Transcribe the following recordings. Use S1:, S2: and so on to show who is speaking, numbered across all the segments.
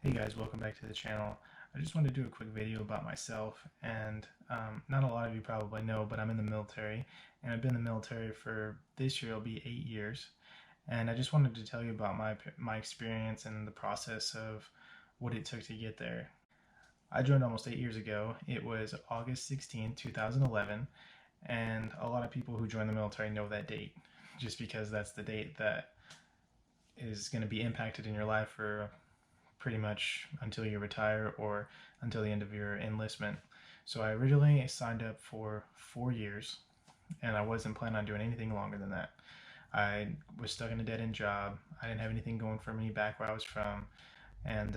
S1: Hey guys, welcome back to the channel. I just wanted to do a quick video about myself, and not a lot of you probably know, but I'm in the military, and I've been in the military for this year, it'll be 8 years, and I just wanted to tell you about my experience and the process of what it took to get there. I joined almost 8 years ago. It was August 16th, 2011, and a lot of people who join the military know that date, just because that's the date that is going to be impacted in your life for pretty much until you retire or until the end of your enlistment. So I originally signed up for 4 years, and I wasn't planning on doing anything longer than that. I was stuck in a dead end job. I didn't have anything going for me back where I was from, and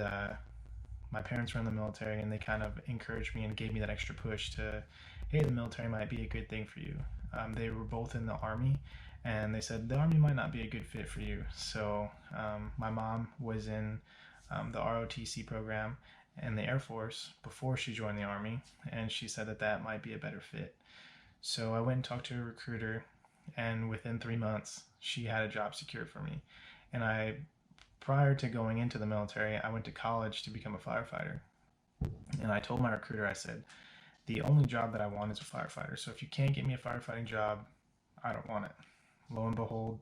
S1: my parents were in the military, and they kind of encouraged me and gave me that extra push to, hey, the military might be a good thing for you. They were both in the Army, and they said the Army might not be a good fit for you. So my mom was in the ROTC program in the Air Force before she joined the Army, and she said that that might be a better fit. So I went and talked to a recruiter, and within 3 months, she had a job secured for me. And prior to going into the military, I went to college to become a firefighter. And I told my recruiter, I said, the only job that I want is a firefighter. So if you can't get me a firefighting job, I don't want it. Lo and behold,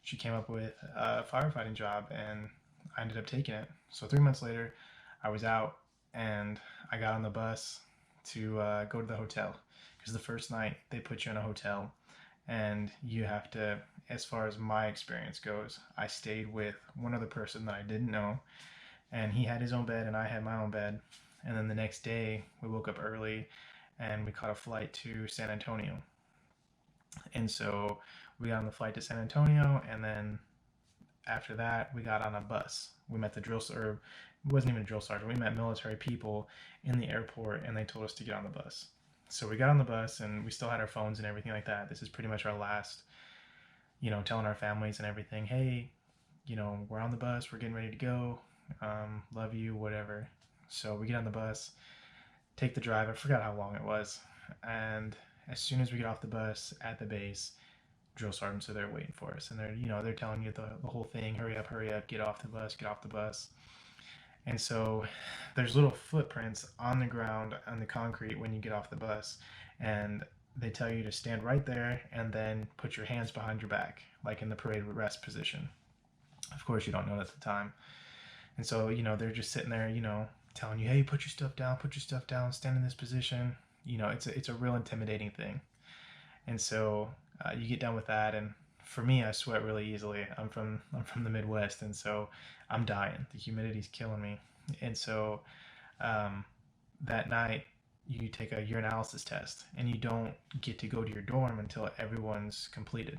S1: she came up with a firefighting job, and I ended up taking it. So 3 months later, I was out, and I got on the bus to go to the hotel, because the first night they put you in a hotel, and you have to, as far as my experience goes, I stayed with one other person that I didn't know, and he had his own bed and I had my own bed. And then the next day we woke up early and we caught a flight to San Antonio. And so we got on the flight to San Antonio, and then after that we got on a bus. We met the drill, or it wasn't even a drill sergeant, we met military people in the airport, and they told us to get on the bus. So we got on the bus, and we still had our phones and everything like that. This is pretty much our last, telling our families and everything, hey, we're on the bus, we're getting ready to go, love you, whatever. So we get on the bus, take the drive. I forgot how long it was. And as soon as we get off the bus at the base, drill sergeants are there waiting for us, and they're telling you the whole thing, hurry up, get off the bus, get off the bus. And so there's little footprints on the ground, on the concrete, when you get off the bus, and they tell you to stand right there and then put your hands behind your back, like in the parade rest position. Of course, you don't know it at the time. And so, they're just sitting there, telling you, hey, put your stuff down, stand in this position. It's a real intimidating thing. And so you get done with that, and for me, I sweat really easily. I'm from the Midwest, and so I'm dying. The humidity's killing me. And so that night, you take a urinalysis test, and you don't get to go to your dorm until everyone's completed.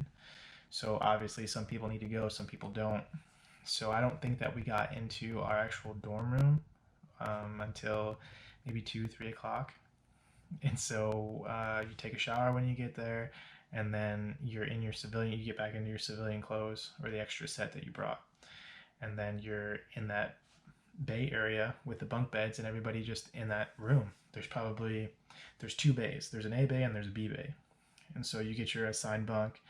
S1: So obviously, some people need to go, some people don't. So I don't think that we got into our actual dorm room until maybe 2, 3 o'clock. And so you take a shower when you get there, and then you're in your civilian, you get back into your civilian clothes or the extra set that you brought. And then you're in that bay area with the bunk beds and everybody just in that room. There's two bays. There's an A bay and there's a B bay. And so you get your assigned bunk,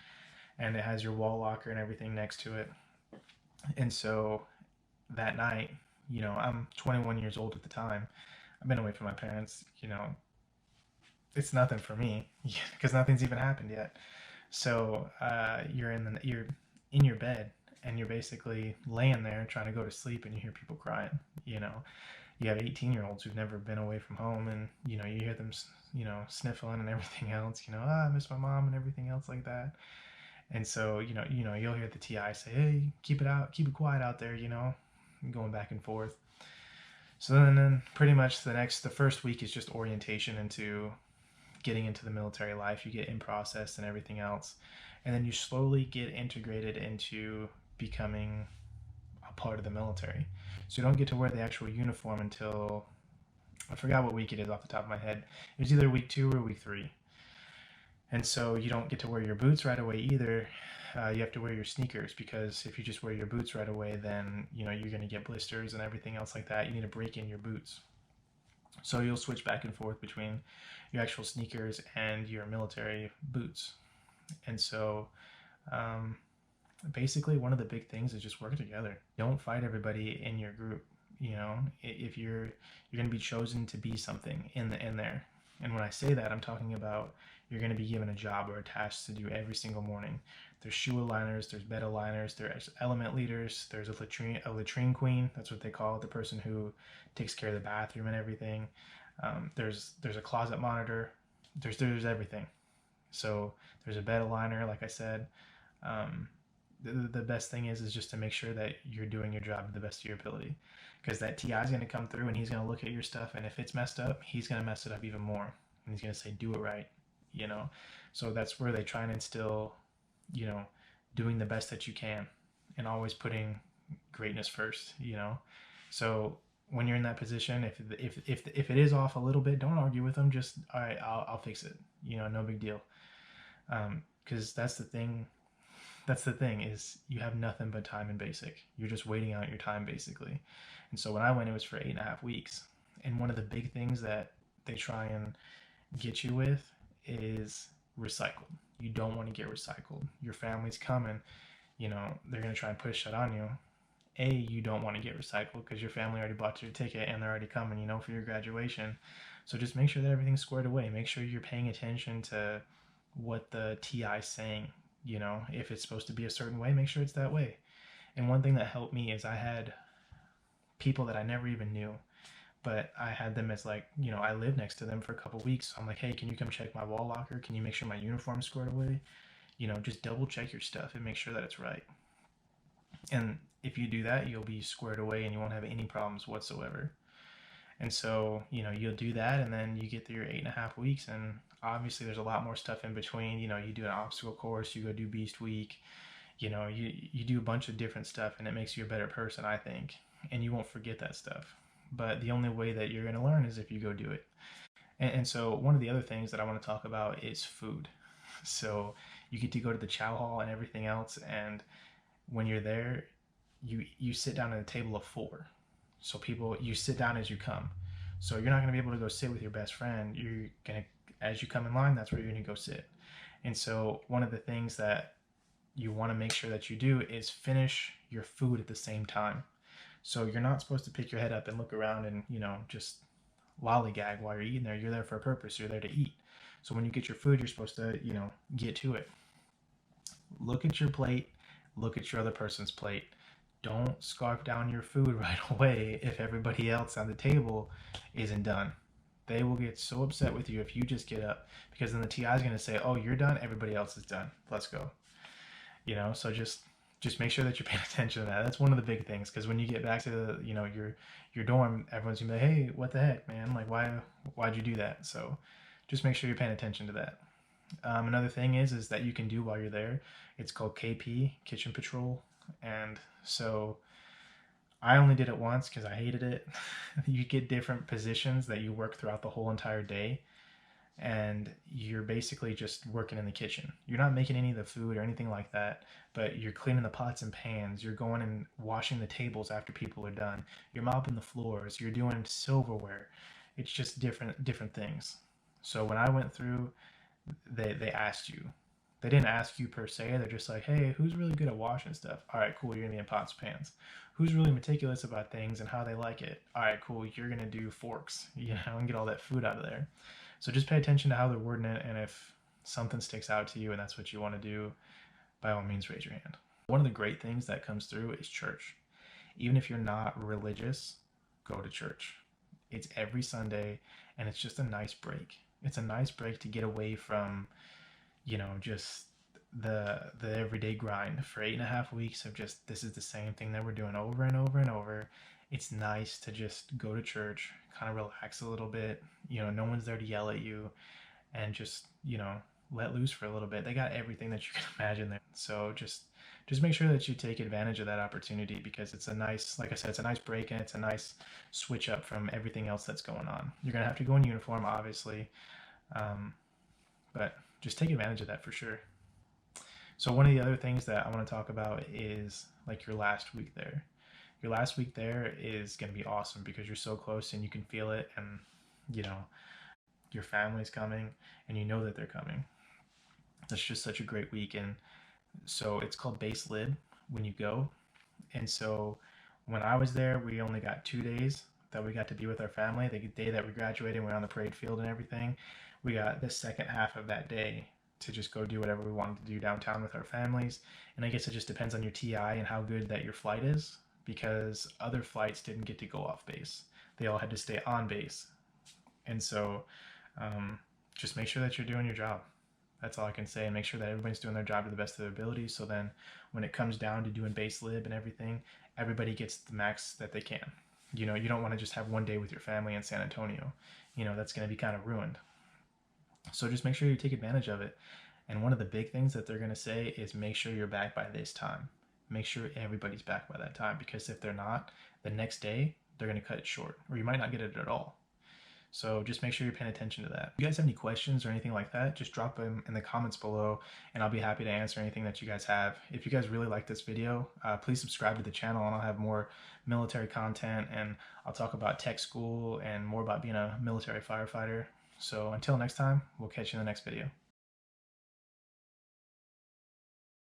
S1: and it has your wall locker and everything next to it. And so that night, I'm 21 years old at the time. I've been away from my parents, it's nothing for me because nothing's even happened yet. So you're in your bed, and you're basically laying there trying to go to sleep, and you hear people crying. You have 18-year-olds who've never been away from home, and you hear them sniffling and everything else. I miss my mom and everything else like that. And so you'll hear the TI say, hey, keep it quiet out there, going back and forth. So then pretty much the first week is just orientation into getting into the military life. You get in process and everything else, and then you slowly get integrated into becoming a part of the military. So you don't get to wear the actual uniform until, I forgot what week it is off the top of my head. It was either week 2 or week 3. And so you don't get to wear your boots right away either. You have to wear your sneakers, because if you just wear your boots right away, then you're going to get blisters and everything else like that. You need to break in your boots. So you'll switch back and forth between your actual sneakers and your military boots. And so basically one of the big things is just work together. Don't fight everybody in your group. You know, if you're going to be chosen to be something in there. And when I say that, I'm talking about you're going to be given a job or a task to do every single morning. There's shoe aligners, there's bed aligners, there's element leaders, there's a latrine queen. That's what they call it, the person who takes care of the bathroom and everything. There's a closet monitor. There's everything. So there's a bed aligner, like I said. Um, the best thing is just to make sure that you're doing your job to the best of your ability, because that TI is going to come through and he's going to look at your stuff, and if it's messed up, he's going to mess it up even more, and he's going to say do it right, you know. So that's where they try and instill, you know, doing the best that you can and always putting greatness first, you know. So when you're in that position, if it is off a little bit, don't argue with them. Just all right, I'll fix it, you know, no big deal. Because that's the thing is you have nothing but time in basic. You're just waiting out your time basically. And so when I went, it was for 8.5 weeks. And one of the big things that they try and get you with is recycled. You don't want to get recycled. Your family's coming, you know, they're going to try and push that on you. You don't want to get recycled because your family already bought your ticket and they're already coming, you know, for your graduation. So just make sure that everything's squared away. Make sure you're paying attention to what the TI is saying. You know, if it's supposed to be a certain way, make sure it's that way. And one thing that helped me is I had people that I never even knew, but I had them as like, you know, I lived next to them for a couple weeks. So I'm like, hey, can you come check my wall locker? Can you make sure my uniform's squared away? You know, just double check your stuff and make sure that it's right. And if you do that, you'll be squared away and you won't have any problems whatsoever. And so, you know, you'll do that and then you get through your 8.5 weeks. And obviously, there's a lot more stuff in between. You know, you do an obstacle course, you go do Beast Week, you know, you do a bunch of different stuff and it makes you a better person, I think. And you won't forget that stuff. But the only way that you're going to learn is if you go do it. And so, one of the other things that I want to talk about is food. So, you get to go to the chow hall and everything else. And when you're there, you sit down at a table of four. So people, you sit down as you come. So you're not going to be able to go sit with your best friend. You're going to, as you come in line, that's where you're going to go sit. And so one of the things that you want to make sure that you do is finish your food at the same time. So you're not supposed to pick your head up and look around and, you know, just lollygag while you're eating there. You're there for a purpose. You're there to eat. So when you get your food, you're supposed to, you know, get to it. Look at your plate. Look at your other person's plate. Don't scarf down your food right away if everybody else on the table isn't done. They will get so upset with you if you just get up, because then the TI is going to say, "Oh, you're done. Everybody else is done. Let's go." You know, so just make sure that you're paying attention to that. That's one of the big things, because when you get back to the, you know, your dorm, everyone's gonna be like, "Hey, what the heck, man? Like, why'd you do that?" So just make sure you're paying attention to that. Another thing is that you can do while you're there. It's called KP, Kitchen Patrol, and so I only did it once because I hated it. You get different positions that you work throughout the whole entire day, and you're basically just working in the kitchen. You're not making any of the food or anything like that, but you're cleaning the pots and pans. You're going and washing the tables after people are done. You're mopping the floors. You're doing silverware. It's just different things. So when I went through, they asked you. They didn't ask you per se. They're just like, hey, who's really good at washing stuff? All right, cool. You're gonna be in pots and pans. Who's really meticulous about things and how they like it? All right, cool. You're gonna do forks, you know, and get all that food out of there. So just pay attention to how they're wording it, and if something sticks out to you and that's what you want to do, by all means, raise your hand. One of the great things that comes through is church. Even if you're not religious, go to church. It's every Sunday, and it's just a nice break. It's a nice break to get away from, you know, just the everyday grind for 8.5 weeks of just this is the same thing that we're doing over and over and over. It's nice to just go to church, kind of relax a little bit. You know, no one's there to yell at you, and just, you know, let loose for a little bit. They got everything that you can imagine there. So just make sure that you take advantage of that opportunity, because it's a nice, like I said, it's a nice break and it's a nice switch up from everything else that's going on. You're gonna have to go in uniform, obviously, um, but just take advantage of that for sure. So one of the other things that I want to talk about is like your last week there. Your last week there is going to be awesome because you're so close and you can feel it, and you know your family's coming and you know that they're coming. That's just such a great week. And so it's called base lib when you go. And so When I was there, we only got 2 days that we got to be with our family. The day that we graduated, we were on the parade field and everything. We got the second half of that day to just go do whatever we wanted to do downtown with our families. And I guess it just depends on your TI and how good that your flight is, because other flights didn't get to go off base. They all had to stay on base. And so um, just make sure that you're doing your job. That's all I can say. And make sure that everybody's doing their job to the best of their ability. So then when it comes down to doing base lib and everything, everybody gets the max that they can. You know, you don't want to just have one day with your family in San Antonio. You know, that's going to be kind of ruined. So just make sure you take advantage of it. And one of the big things that they're going to say is make sure you're back by this time. Make sure everybody's back by that time, because if they're not, the next day they're going to cut it short, or you might not get it at all. So just make sure you're paying attention to that. If you guys have any questions or anything like that, just drop them in the comments below and I'll be happy to answer anything that you guys have. If you guys really like this video, please subscribe to the channel and I'll have more military content, and I'll talk about tech school and more about being a military firefighter. So until next time, we'll catch you in the next video.